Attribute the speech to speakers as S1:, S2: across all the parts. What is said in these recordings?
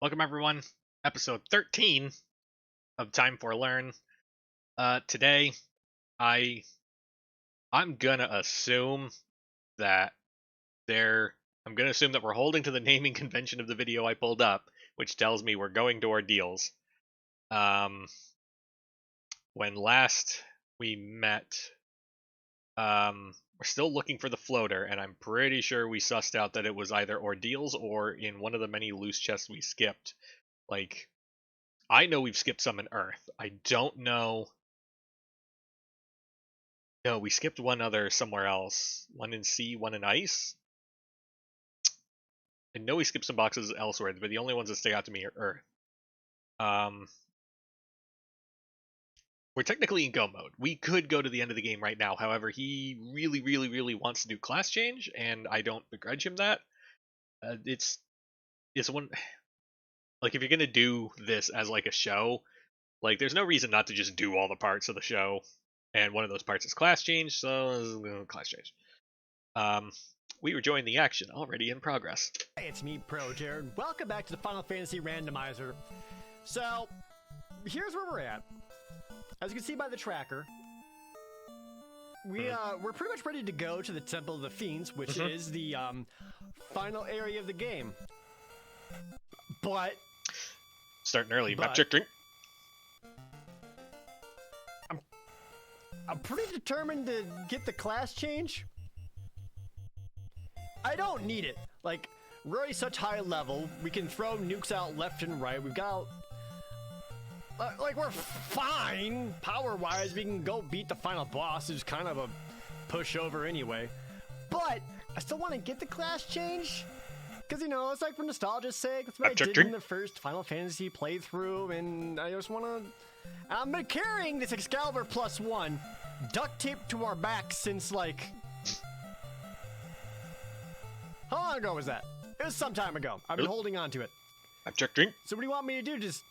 S1: Welcome everyone, episode 13 of Time for Learn. Today, I'm gonna assume that we're holding to the naming convention of the video I pulled up, which tells me we're going to ordeals. When last we met, we're still looking for the floater, and I'm pretty sure we sussed out that it was either ordeals or in one of the many loose chests we skipped. Like, I know we've skipped some in Earth. I don't know. No, we skipped one other somewhere else. One in sea, one in ice. I know we skipped some boxes elsewhere, but the only ones that stick out to me are Earth. We're technically in go mode. We could go to the end of the game right now. However, he really wants to do class change, and I don't begrudge him that. It's one, like, if you're gonna do this as like a show, like, there's no reason not to just do all the parts of the show. And one of those parts is class change, so class change. We rejoin the action already in progress.
S2: Hey, it's me, ProJared. Welcome back to the Final Fantasy Randomizer. So, here's where we're at. As you can see by the tracker, we're pretty much ready to go to the Temple of the Fiends, which is the final area of the game. But
S1: starting early, check drink.
S2: I'm pretty determined to get the class change. I don't need it. Like, we're already such high level. We can throw nukes out left and right. We've got, like, we're fine power-wise. We can go beat the final boss, who's kind of a pushover anyway. But I still want to get the class change, because, you know, it's like for nostalgia's sake. That's what I did in the first Final Fantasy playthrough, and I just want to. I've been carrying this Excalibur +1 duct taped to our backs since, like, how long ago was that? It was some time ago. I've been holding on to it.
S1: Check drink.
S2: So what do you want me to do? Just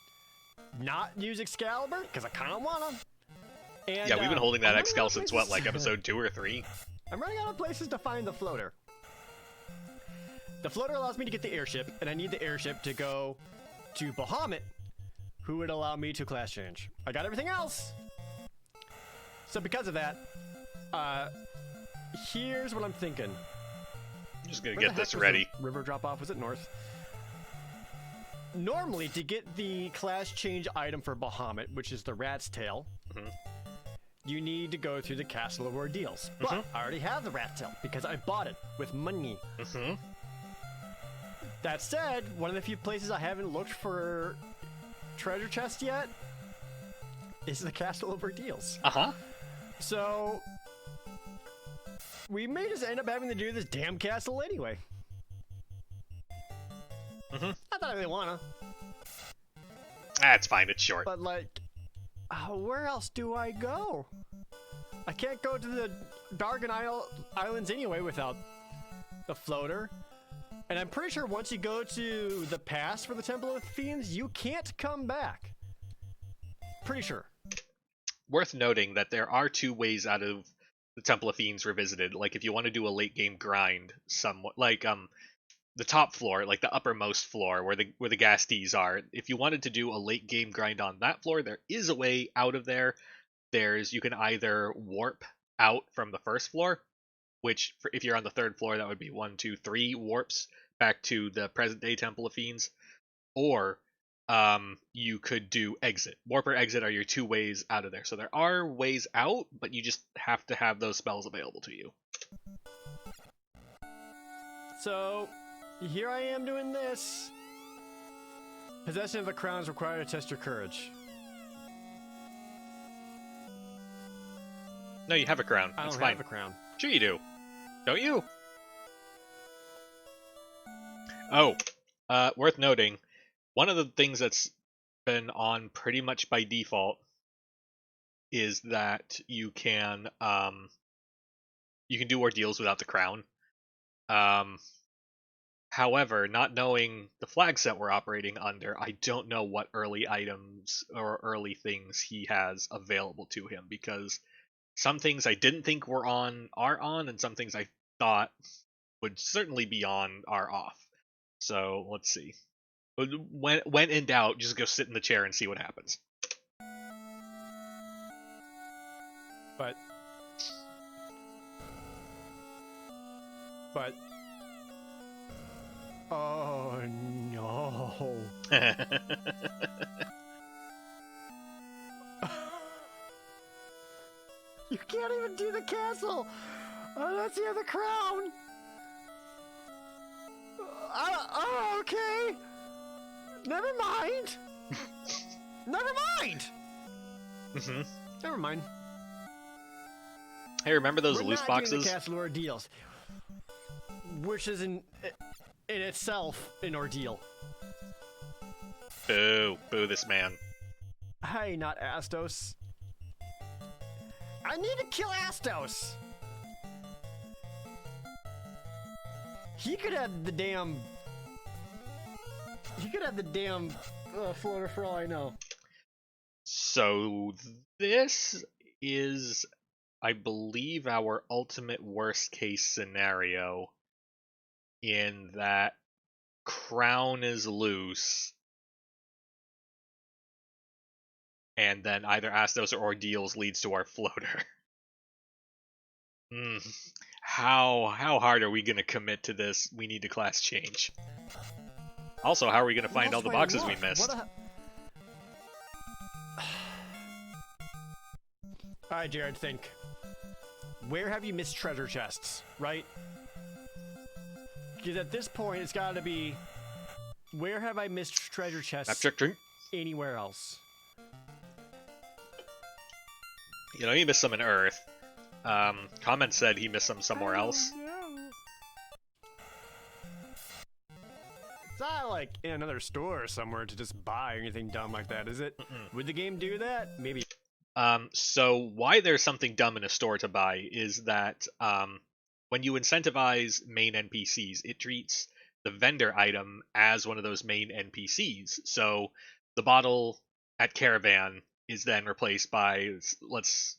S2: not use Excalibur? Because I kind of want to.
S1: Yeah, we've been holding that Excalibur since, what, like episode 2 or 3?
S2: I'm running out of places to find the floater. The floater allows me to get the airship, and I need the airship to go to Bahamut, who would allow me to class change. I got everything else. So because of that, here's what I'm thinking.
S1: I'm just gonna get this ready.
S2: River drop off, was it north? Normally, to get the class change item for Bahamut, which is the rat's tail, you need to go through the Castle of Ordeals. But I already have the rat's tail because I bought it with money. That said, one of the few places I haven't looked for treasure chest yet is the Castle of Ordeals. So we may just end up having to do this damn castle anyway. Not that I really wanna.
S1: That's fine, it's short.
S2: But, like, where else do I go? I can't go to the Dargan Islands anyway without the floater. And I'm pretty sure once you go to the pass for the Temple of the Fiends, you can't come back. Pretty sure.
S1: Worth noting that there are 2 ways out of the Temple of Fiends revisited. Like, if you want to do a late game grind, somewhat like the top floor, like the uppermost floor where the Gasties are. If you wanted to do a late game grind on that floor, there is a way out of there. You can either warp out from the first floor, which if you're on the 3rd floor, that would be 1, 2, 3 warps back to the present day Temple of Fiends, or you could do exit. Warp or exit are your 2 ways out of there. So there are ways out, but you just have to have those spells available to you.
S2: So here I am doing this. Possession of the crown is required to test your courage.
S1: No, you have a crown.
S2: I
S1: That's
S2: don't
S1: fine.
S2: have a crown.
S1: Sure you do. Don't you? Oh, worth noting, one of the things that's been on pretty much by default is that you can do ordeals without the crown. However, not knowing the flag set we're operating under, I don't know what early items or early things he has available to him, because some things I didn't think were on are on, and some things I thought would certainly be on are off. So let's see. When in doubt, just go sit in the chair and see what happens.
S2: But oh no. You can't even do the castle. Let's hear the crown. Oh, okay. Never mind. Never mind.
S1: Mm-hmm.
S2: Never mind.
S1: Hey, remember those
S2: We're
S1: loose
S2: not
S1: boxes?
S2: Doing the castle ordeals, which is in itself an ordeal.
S1: Boo, boo this man.
S2: Hey, not Astos. I need to kill Astos. He could have the damn. He could have the damn floater for all I know.
S1: So this is, I believe, our ultimate worst case scenario, in that crown is loose, and then either Astos or Ordeals leads to our floater. How hard are we going to commit to this? We need to class change. Also, how are we going to find all the boxes we missed?
S2: Alright, Jared, think. Where have you missed treasure chests, right? Because at this point, it's got to be, where have I missed treasure chests anywhere else?
S1: You know, he missed some in Earth. Comment said he missed some somewhere else.
S2: It's not like in another store or somewhere to just buy or anything dumb like that, is it? Would the game do that? Maybe.
S1: So why there's something dumb in a store to buy is that when you incentivize main NPCs, it treats the vendor item as one of those main NPCs. So the bottle at Caravan is then replaced by, let's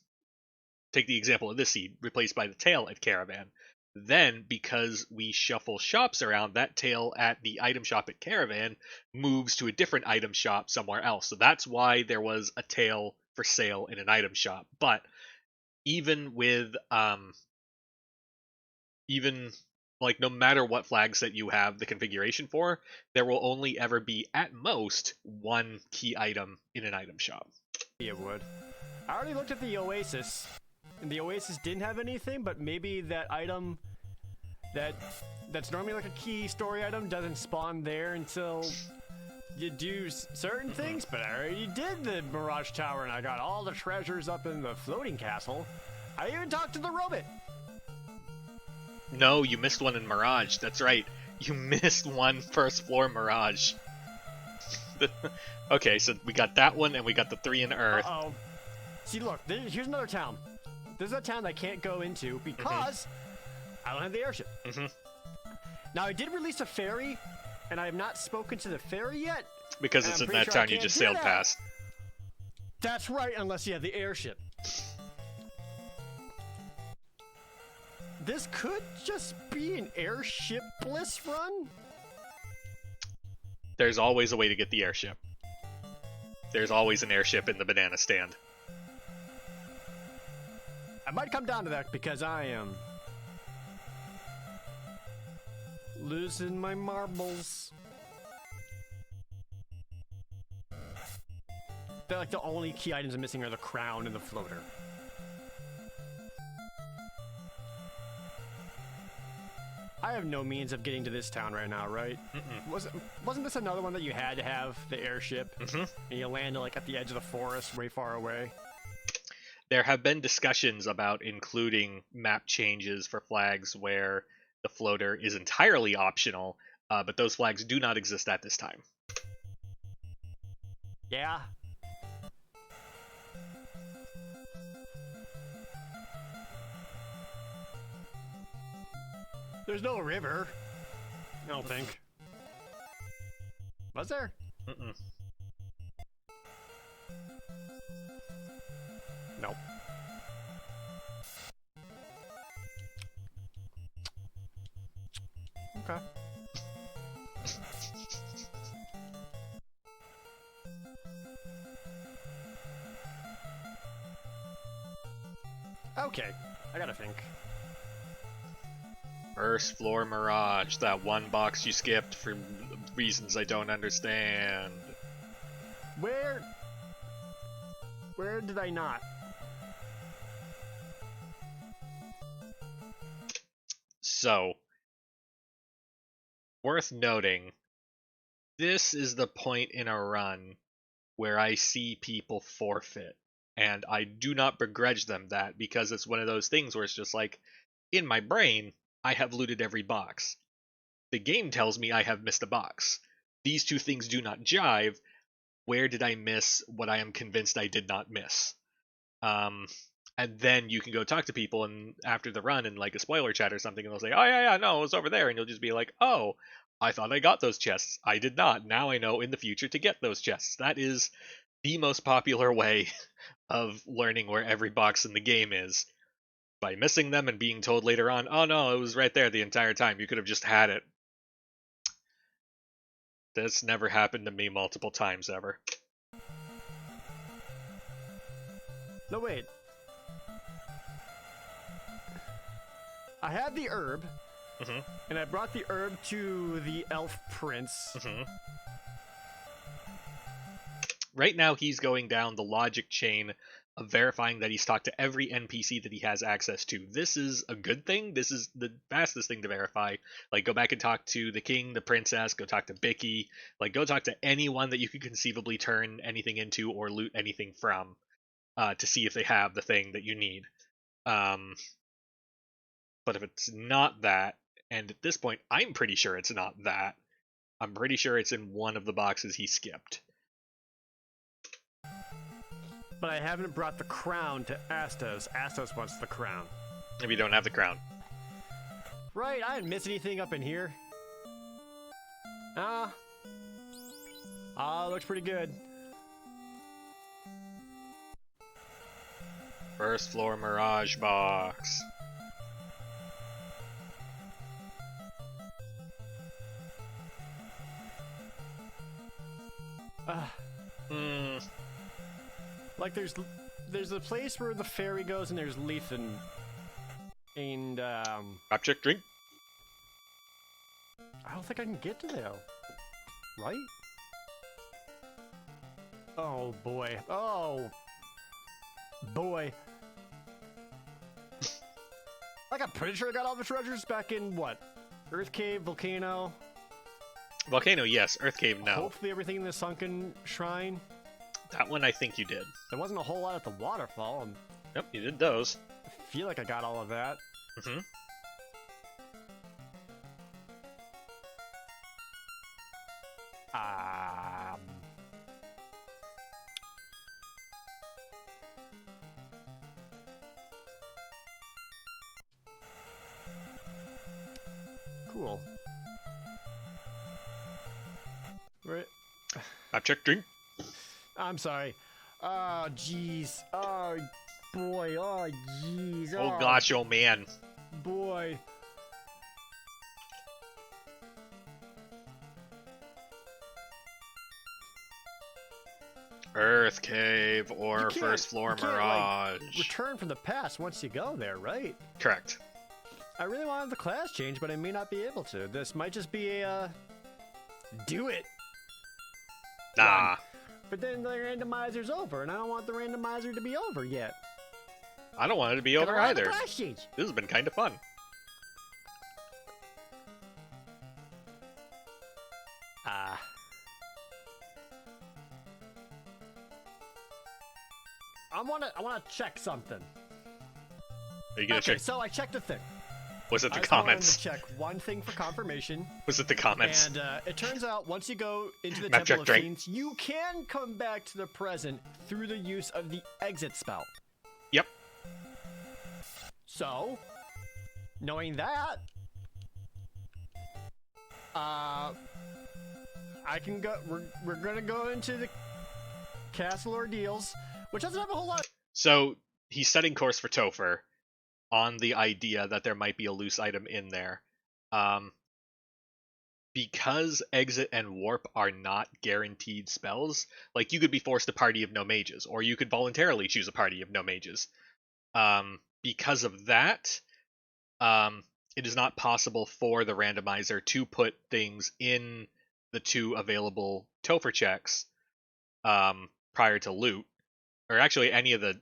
S1: take the example of this seed, replaced by the tail at Caravan. Then, because we shuffle shops around, that tail at the item shop at Caravan moves to a different item shop somewhere else. So that's why there was a tail for sale in an item shop. But even with no matter what flags that you have the configuration for, there will only ever be at most one key item in an item shop.
S2: It would. I already looked at the Oasis, and the Oasis didn't have anything, but maybe that item that's normally like a key story item doesn't spawn there until you do certain things. But I already did the Mirage Tower, and I got all the treasures up in the floating castle. I even talked to the robot.
S1: No, you missed one in Mirage. That's right. You missed one first floor Mirage. Okay, so we got that one, and we got the 3 in Earth.
S2: Uh-oh. See, look, here's another town. This is a town I can't go into because I don't have the airship. Now, I did release a ferry, and I have not spoken to the ferry yet.
S1: Because it's in that town you just sailed past.
S2: That's right, unless you have the airship. This could just be an airship-less run.
S1: There's always a way to get the airship. There's always an airship in the banana stand.
S2: I might come down to that because I am losing my marbles. They're like the only key items I'm missing are the crown and the floater. I have no means of getting to this town right now, right? Wasn't this another one that you had to have the airship? And you landed like at the edge of the forest, way far away?
S1: There have been discussions about including map changes for flags where the floater is entirely optional, but those flags do not exist at this time.
S2: Yeah. There's no river. I don't think. Was there? Nope. Okay. Okay, I gotta think.
S1: First floor Mirage, that one box you skipped for reasons I don't understand.
S2: Where did I not?
S1: So, worth noting, this is the point in a run where I see people forfeit. And I do not begrudge them that, because it's one of those things where it's just like, in my brain, I have looted every box. The game tells me I have missed a box. These two things do not jive. Where did I miss what I am convinced I did not miss? And then you can go talk to people and after the run in like a spoiler chat or something, and they'll say, "Oh yeah, no, it was over there," and you'll just be like, "Oh, I thought I got those chests. I did not. Now I know in the future to get those chests." That is the most popular way of learning where every box in the game is, by missing them and being told later on, "Oh no, it was right there the entire time. You could have just had it." This never happened to me multiple times ever.
S2: No, wait. I had the herb, and I brought the herb to the elf prince.
S1: Right now, he's going down the logic chain of verifying that he's talked to every NPC that he has access to. This is a good thing. This is the fastest thing to verify. Like, go back and talk to the king, the princess, go talk to Bicky. Like, go talk to anyone that you could conceivably turn anything into or loot anything from, to see if they have the thing that you need. But if it's not that, and at this point, I'm pretty sure it's not that. I'm pretty sure it's in one of the boxes he skipped.
S2: But I haven't brought the crown to Astos. Astos wants the crown.
S1: If you don't have the crown.
S2: Right, I didn't miss anything up in here. Looks pretty good.
S1: First floor Mirage box.
S2: Like there's a place where the ferry goes and there's Leaf and
S1: Object drink.
S2: I don't think I can get to there. Right? Oh boy. Oh boy. Like I'm pretty sure I got all the treasures back in what? Earth Cave, Volcano.
S1: Volcano, yes. Earth Cave, no.
S2: Hopefully everything in the Sunken Shrine.
S1: That one I think you did.
S2: There wasn't a whole lot at the waterfall.
S1: Yep, you did those.
S2: I feel like I got all of that. Cool. Right.
S1: Object drink.
S2: I'm sorry. Oh, jeez. Oh, boy. Oh, jeez.
S1: Oh, gosh, oh, man.
S2: Boy.
S1: Earth Cave or First Floor Mirage.
S2: Like, return from the past once you go there, right?
S1: Correct.
S2: I really wanted the class change, but I may not be able to. This might just be a, do it.
S1: Nah.
S2: But then the randomizer's over, and I don't want the randomizer to be over yet.
S1: I don't want it to be over either.
S2: Class change.
S1: This has been kind of fun.
S2: I wanna check something.
S1: Are you gonna check?
S2: So I checked a thing.
S1: Was it the
S2: I just
S1: comments?
S2: wanted to check one thing for confirmation.
S1: Was it the comments?
S2: And it turns out once you go into the Temple of Fiends, you can come back to the present through the use of the exit spell.
S1: Yep.
S2: So, knowing that, I can go. We're gonna go into the Castle Ordeals, which doesn't have a whole lot.
S1: So he's setting course for Topher on the idea that there might be a loose item in there. Because exit and warp are not guaranteed spells, like you could be forced a party of no mages, or you could voluntarily choose a party of no mages. because of that, it is not possible for the randomizer to put things in the 2 available Topher checks prior to loot, or actually any of the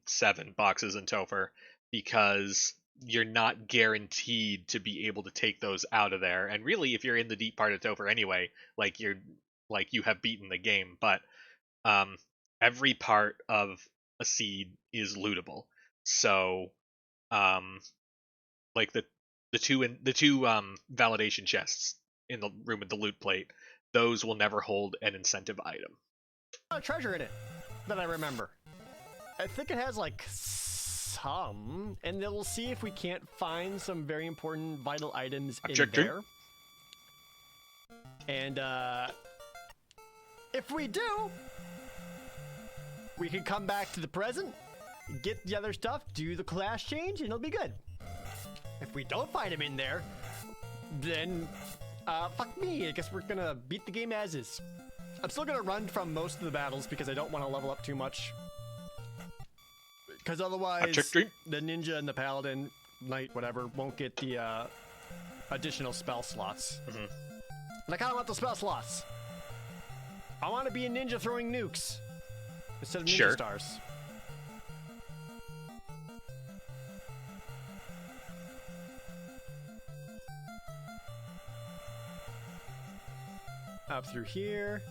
S1: 7 boxes in Topher, because you're not guaranteed to be able to take those out of there. And really, if you're in the deep part of Topher anyway, like you have beaten the game. But every part of a seed is lootable. So like the two validation chests in the room with the loot plate, those will never hold an incentive item.
S2: A treasure in it that I remember. I think it has like some, and then we'll see if we can't find some very important vital items in there. And if we do, we can come back to the present, get the other stuff, do the class change, and it'll be good. If we don't find him in there, then fuck me. I guess we're gonna beat the game as is. I'm still gonna run from most of the battles because I don't want to level up too much. Because otherwise, the ninja and the paladin, knight, whatever, won't get the additional spell slots. And I kind of want the spell slots. I want to be a ninja throwing nukes instead of ninja stars. Up through here.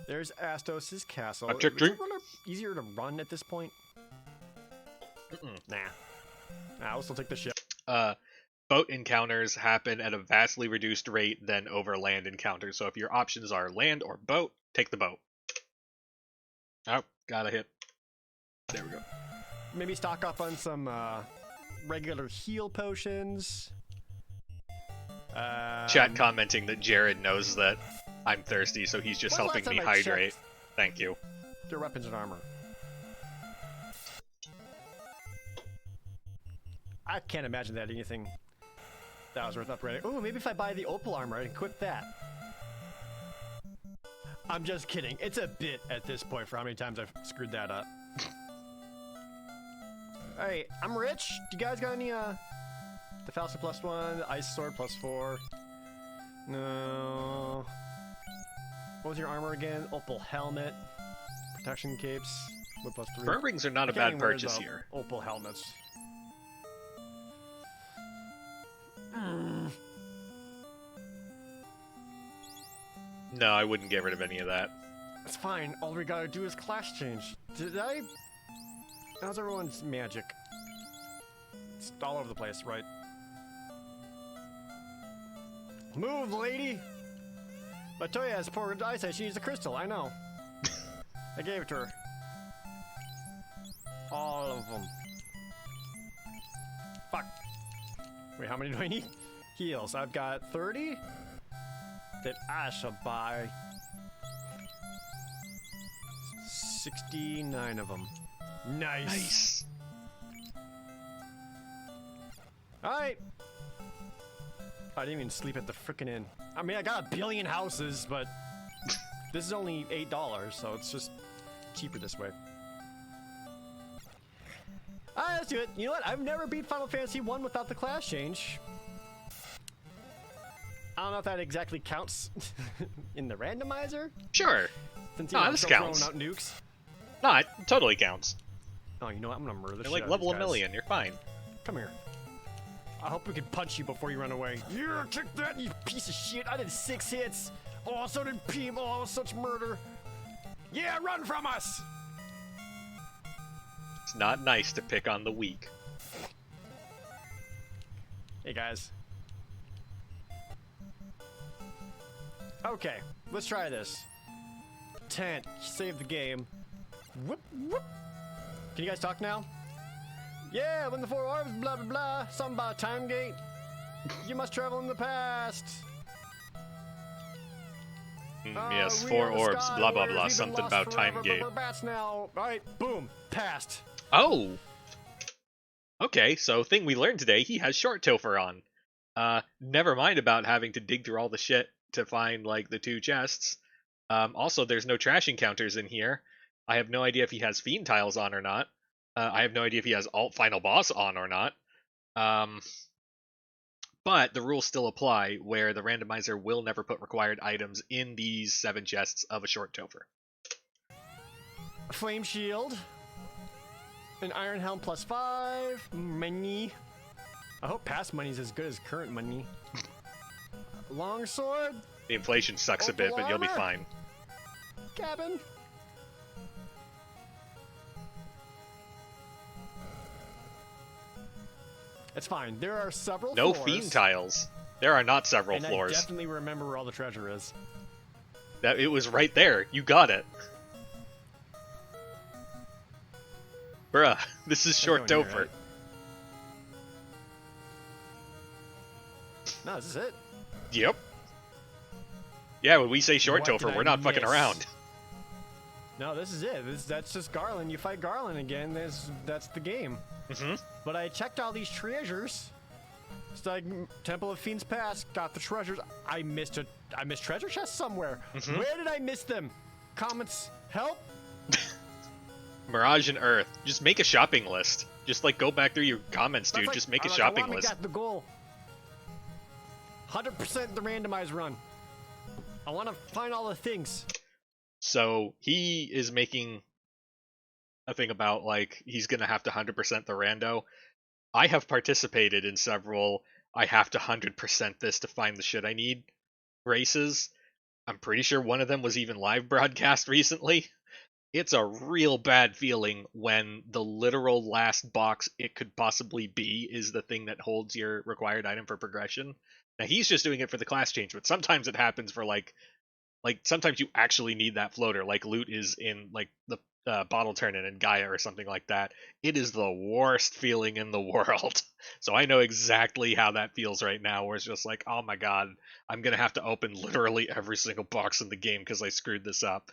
S2: There's Astos' castle. Is it easier to run at this point? Nah. I'll still take the ship.
S1: Boat encounters happen at a vastly reduced rate than over land encounters. So if your options are land or boat, take the boat. Oh, got a hit. There we go.
S2: Maybe stock up on some regular heal potions.
S1: Chat commenting that Jared knows that I'm thirsty, so he's just helping me hydrate. Thank you.
S2: Their weapons and armor. I can't imagine that anything that was worth upgrading. Oh, maybe if I buy the opal armor, I can equip that. I'm just kidding. It's a bit at this point for how many times I've screwed that up. Alright, I'm rich. Do you guys got any, the Falsa +1, the Ice Sword +4? No. What was your armor again? Opal helmet. Protection capes. What +3?
S1: Burn rings are not a bad purchase here.
S2: Opal helmets.
S1: No, I wouldn't get rid of any of that.
S2: It's fine. All we gotta do is class change. Did I? How's everyone's magic? It's all over the place, right? Move, lady! Latoya has poor eyesight. She needs a crystal. I know. I gave it to her. All of them. Fuck. Wait, how many do I need? Heals. I've got 30 that I shall buy. 69 of them. Nice. Alright. I didn't even sleep at the frickin' inn. I mean, I got a billion houses, but this is only $8, so it's just cheaper this way. Alright, let's do it. You know what? I've never beat Final Fantasy 1 without the class change. I don't know if that exactly counts in the randomizer.
S1: Sure.
S2: Since
S1: no, this counts.
S2: Throwing out nukes.
S1: No, it totally counts.
S2: Oh, you know what? I'm gonna murder this shit.
S1: You're like level 1,000,000. You're fine.
S2: Come here. I hope we can punch you before you run away. Yeah, take that, you piece of shit. I did 6 hits. Oh, so did Peem. Oh, such murder. Yeah, run from us.
S1: It's not nice to pick on the weak.
S2: Hey, guys. Okay, let's try this. Tent, save the game. Whoop, whoop. Can you guys talk now? Yeah, when the 4 orbs, blah, blah, blah. Something about a time gate. You must travel in the past.
S1: Yes, 4 orbs, blah, blah, blah. Something about time gate.
S2: We're bats now. Alright, boom. Passed.
S1: Oh! Okay, so thing we learned today, he has short Topher on. Never mind about having to dig through all the shit to find, like, the 2 chests. Also, there's no trash encounters in here. I have no idea if he has fiend tiles on or not. I have no idea if he has alt final boss on or not. But the rules still apply, where the randomizer will never put required items in these 7 chests of a short Topher.
S2: Flame shield. An iron helm +5. Money. I hope past money's as good as current money. Longsword.
S1: The inflation sucks a bit, but you'll be fine.
S2: Cabin. It's fine. There are several
S1: No
S2: floors.
S1: fiend tiles. There are not several floors.
S2: I definitely remember where all the treasure is.
S1: That it was right there. You got it. Bruh, this is short Topher.
S2: Right? No, this is it.
S1: Yep. Yeah, when we say short
S2: What
S1: Topher, we're not fucking around.
S2: No, this is it. That's just Garland. You fight Garland again. That's the game.
S1: Mm-hmm.
S2: But I checked all these treasures. It's like Temple of Fiends Pass, got the treasures. I missed treasure chests somewhere.
S1: Mm-hmm.
S2: Where did I miss them? Comments, help.
S1: Mirage and Earth. Just make a shopping list. Just like go back through your comments, dude. Just make a shopping list.
S2: I got the goal. 100% the randomized run. I want to find all the things.
S1: So he is making a thing about like he's gonna have to 100% the rando. I have participated in several I have to 100% this to find the shit I need races. I'm pretty sure one of them was even live broadcast recently. It's a real bad feeling when the literal last box it could possibly be is the thing that holds your required item for progression. Now he's just doing it for the class change, but sometimes it happens for like sometimes you actually need that floater, like loot is in like the bottle turn-in in Gaia or something like that. It is the worst feeling in the world. So I know exactly how that feels right now, where it's just like, oh my god, I'm gonna have to open literally every single box in the game because I screwed this up.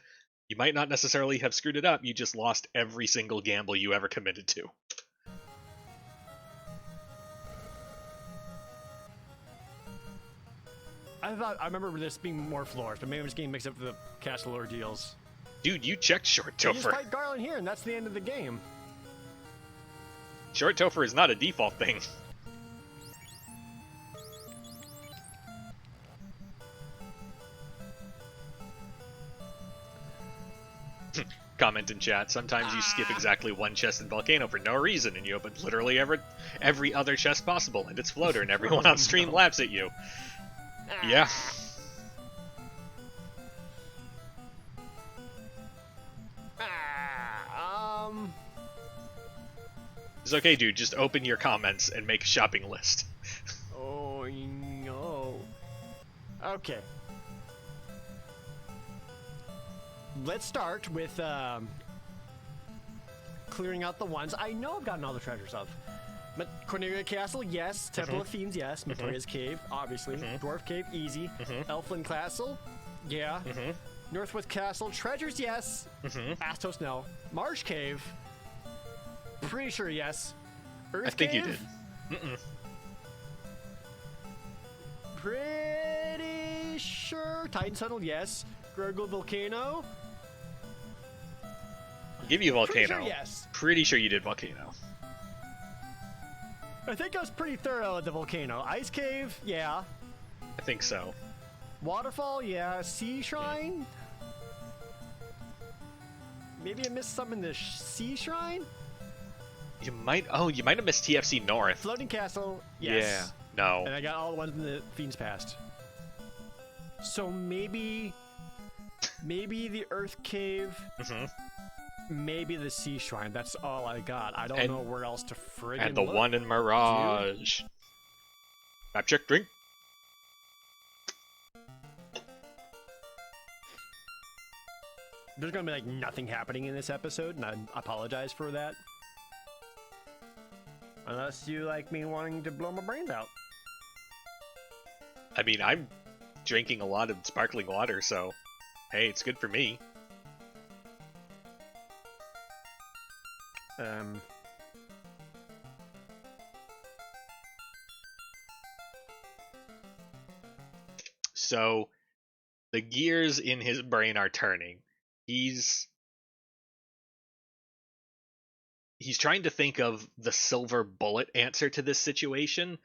S1: You might not necessarily have screwed it up, you just lost every single gamble you ever committed to.
S2: I remember this being more floors, but maybe I'm just getting mixed up with the castle ordeals.
S1: Dude, you checked short Topher.
S2: You just fight Garland here, and that's the end of the game.
S1: Short Topher is not a default thing. Comment in chat. Sometimes you skip exactly one chest in Volcano for no reason, and you open literally every other chest possible, and it's floater, and everyone on stream laughs at you. Yeah. It's okay, dude. Just open your comments and make a shopping list.
S2: Oh, no. Okay. Let's start with clearing out the ones I know I've gotten all the treasures of. Cornelia Castle, yes. Temple of Fiends, yes. Matoya's Cave, obviously. Dwarf Cave, easy. Elfland Castle, yeah. Northwest Castle, treasures, yes. Astos, no. Marsh Cave, pretty sure yes. Earth
S1: I think
S2: Cave?
S1: you did.
S2: Pretty sure. Titan Tunnel, yes. Gurgle Volcano.
S1: I'll give you Volcano.
S2: Pretty sure yes.
S1: Pretty sure you did Volcano.
S2: I think I was pretty thorough at the Volcano. Ice Cave, yeah.
S1: I think so.
S2: Waterfall, yeah. Sea Shrine? Maybe I missed some in the Sea Shrine?
S1: You might have missed TFC North.
S2: Floating Castle, yes.
S1: Yeah. No.
S2: And I got all the ones in the Fiends Past. So maybe the Earth Cave. Maybe the Sea Shrine. That's all I got. I don't know where else to friggin'
S1: And the
S2: look.
S1: one in Mirage. Map check, drink.
S2: There's gonna be like nothing happening in this episode, and I apologize for that. Unless you like me wanting to blow my brains out.
S1: I mean, I'm drinking a lot of sparkling water, so hey, it's good for me. So the gears in his brain are turning. He's he's trying to think of the silver bullet answer to this situation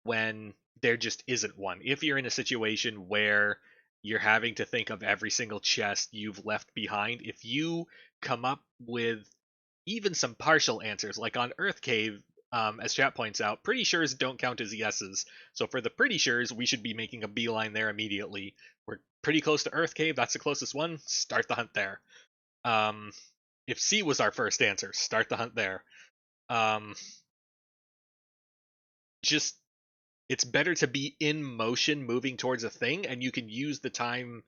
S1: when there just isn't one. If you're in a situation where you're having to think of every single chest you've left behind, if you come up with even some partial answers, like on Earth Cave, as chat points out, pretty sures don't count as yeses. So for the pretty sures, we should be making a beeline there immediately. We're pretty close to Earth Cave. That's the closest one. Start the hunt there. If C was our first answer, start the hunt there. Just, it's better to be in motion moving towards a thing, and you can use the time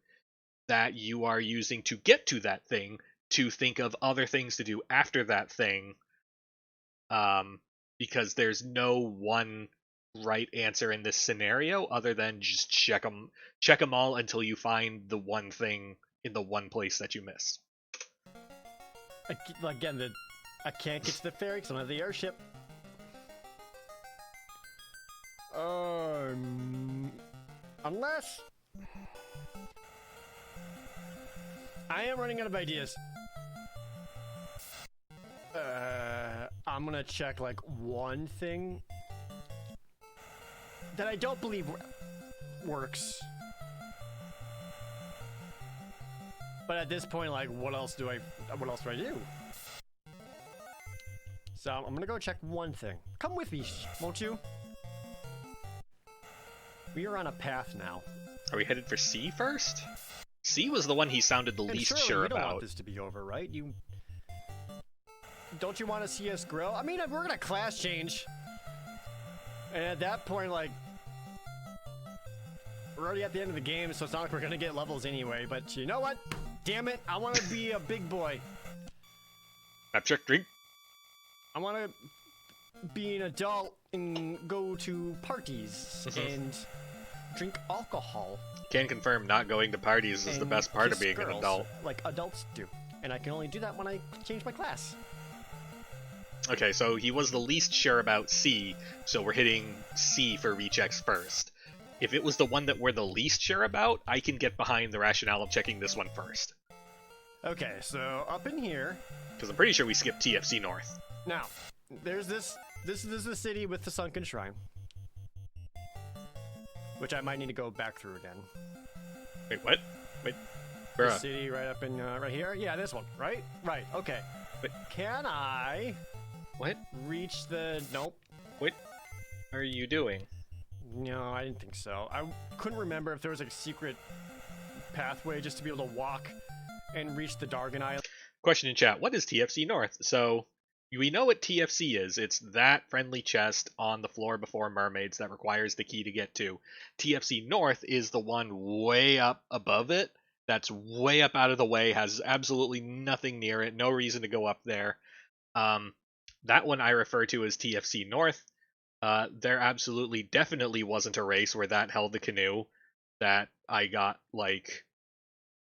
S1: that you are using to get to that thing to think of other things to do after that thing. Because there's no one right answer in this scenario other than just check them all until you find the one thing in the one place that you missed.
S2: Again, I can't get to the ferry because I don't have the airship. Unless I am running out of ideas. I'm gonna check like one thing that I don't believe works. But at this point, like, what else do I do? So I'm gonna go check one thing. Come with me, won't you? We are on a path now.
S1: Are we headed for C first? C was the one he sounded the least sure
S2: you don't
S1: about.
S2: Want this to be over, right? Don't you want to see us grow? I mean, we're gonna class change, and at that point, like, we're already at the end of the game, so it's not like we're gonna get levels anyway. But you know what? Damn it! I want to be a big boy.
S1: Abstract drink.
S2: I want to be an adult and go to parties and drink alcohol.
S1: Can confirm not going to parties is the best part of being an adult.
S2: Like adults do. And I can only do that when I change my class.
S1: Okay, so he was the least sure about C, so we're hitting C for rechecks first. If it was the one that we're the least sure about, I can get behind the rationale of checking this one first.
S2: Okay, so up in here...
S1: Because I'm pretty sure we skipped TFC North.
S2: Now, there's this is the city with the sunken shrine. Which I might need to go back through again.
S1: Wait, what? Wait,
S2: bruh. The city right up in, right here? Yeah, this one, right? Right, okay.
S1: But
S2: can I...
S1: What?
S2: Reach the... Nope.
S1: What are you doing?
S2: No, I didn't think so. I couldn't remember if there was like a secret pathway just to be able to walk and reach the Dargan Island.
S1: Question in chat, what is TFC North? So, we know what TFC is. It's that friendly chest on the floor before mermaids that requires the key to get to. TFC North is the one way up above it, that's way up out of the way, has absolutely nothing near it, no reason to go up there. That one I refer to as TFC North. There absolutely, definitely wasn't a race where that held the canoe that I got, like,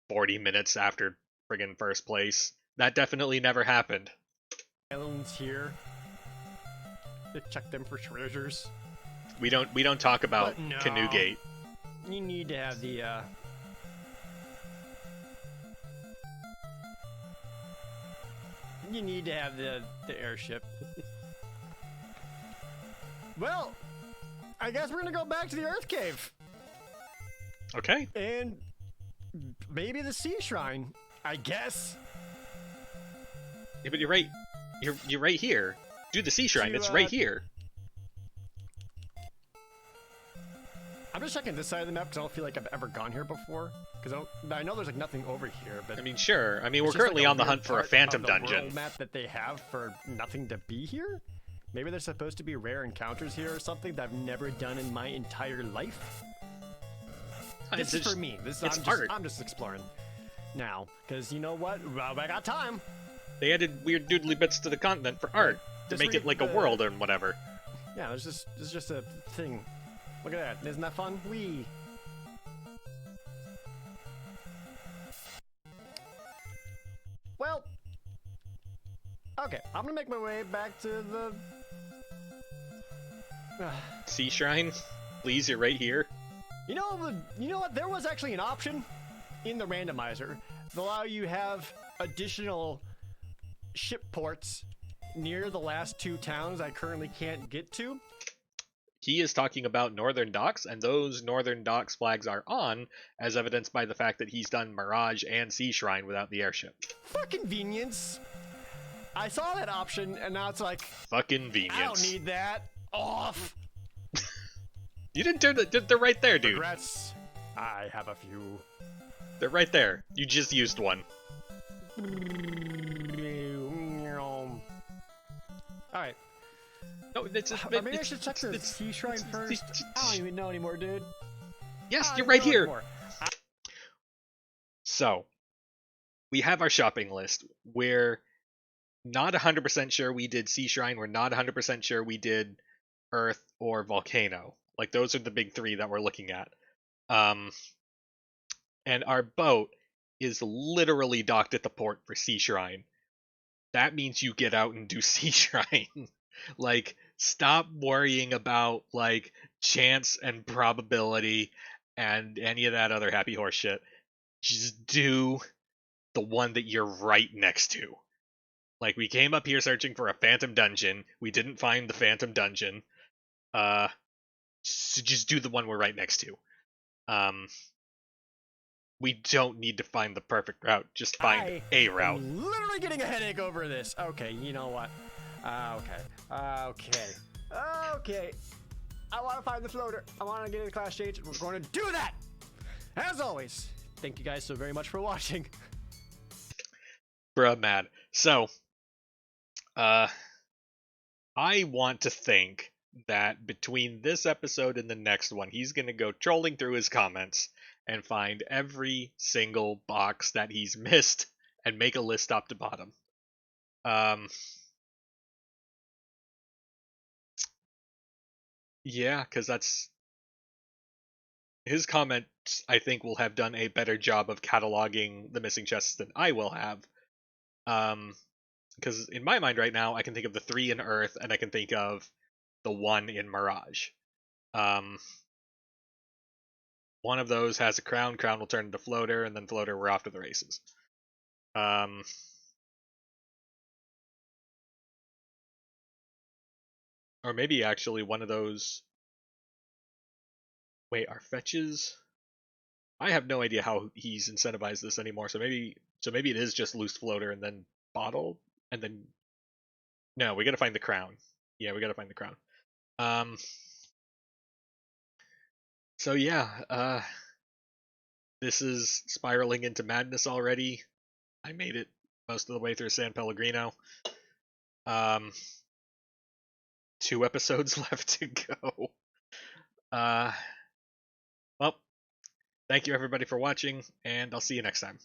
S1: 40 minutes after friggin' first place. That definitely never happened.
S2: Islands here to check them for treasures.
S1: We don't talk about Canoe Gate.
S2: You need to have the you need to have the airship. Well, I guess we're gonna go back to the Earth Cave.
S1: Okay.
S2: And maybe the Sea Shrine, I guess.
S1: Yeah, but you're right. You're right here. Do the Sea Shrine. It's right here.
S2: I'm just checking this side of the map because I don't feel like I've ever gone here before. Because I know there's like nothing over here. But
S1: I mean, sure. I mean, we're currently on the hunt for a phantom dungeon.
S2: World map that they have for nothing to be here. Maybe there's supposed to be rare encounters here or something that I've never done in my entire life. This is for me. I'm just exploring now because you know what? Well, I got time.
S1: They added weird doodly bits to the continent for art to make it like a world and whatever.
S2: Yeah, it's just a thing. Look at that. Isn't that fun? Whee! Well, okay. I'm gonna make my way back to the
S1: Sea Shrine. Please, you're right here.
S2: You know what? There was actually an option in the randomizer that allow you have additional ship ports near the last 2 towns I currently can't get to?
S1: He is talking about Northern Docks, and those Northern Docks flags are on, as evidenced by the fact that he's done Mirage and Sea Shrine without the airship.
S2: For convenience. I saw that option, and now it's like,
S1: Fucking convenience.
S2: I don't need that. Off.
S1: You didn't turn the. They're right there, dude.
S2: Regrets. I have a few.
S1: They're right there. You just used one.
S2: Alright.
S1: No, it's just.
S2: Maybe I should check the Sea Shrine first. I don't even know anymore, dude.
S1: Yes, you're right here. So, we have our shopping list. We're not 100% sure we did Sea Shrine. We're not 100% sure we did Earth or Volcano. Like, those are the big 3 that we're looking at. And our boat is literally docked at the port for Sea Shrine. That means you get out and do Sea Shrine. Like, stop worrying about, like, chance and probability and any of that other happy horse shit. Just do the one that you're right next to. Like, we came up here searching for a Phantom Dungeon. We didn't find the Phantom Dungeon. So just do the one we're right next to. We don't need to find the perfect route. Just find a route.
S2: I'm literally getting a headache over this. Okay, you know what? Okay. I want to find the floater. I want to get into class change, and we're going to do that! As always, thank you guys so very much for watching.
S1: Bruh, mad. So, I want to think that between this episode and the next one, he's going to go trolling through his comments and find every single box that he's missed and make a list top to bottom. Yeah, because that's... His comments, I think, will have done a better job of cataloging the missing chests than I will have. Because in my mind right now, I can think of the 3 in Earth, and I can think of the 1 in Mirage. One of those has a crown. Crown will turn into floater, and then floater, we're off to the races. Or maybe actually one of those... Wait, are fetches? I have no idea how he's incentivized this anymore, so maybe it is just loose floater and then bottle, and then... No, we gotta find the crown. Yeah, we gotta find the crown. So yeah, this is spiraling into madness already. I made it most of the way through San Pellegrino. 2 episodes left to go. Well, thank you everybody for watching, and I'll see you next time.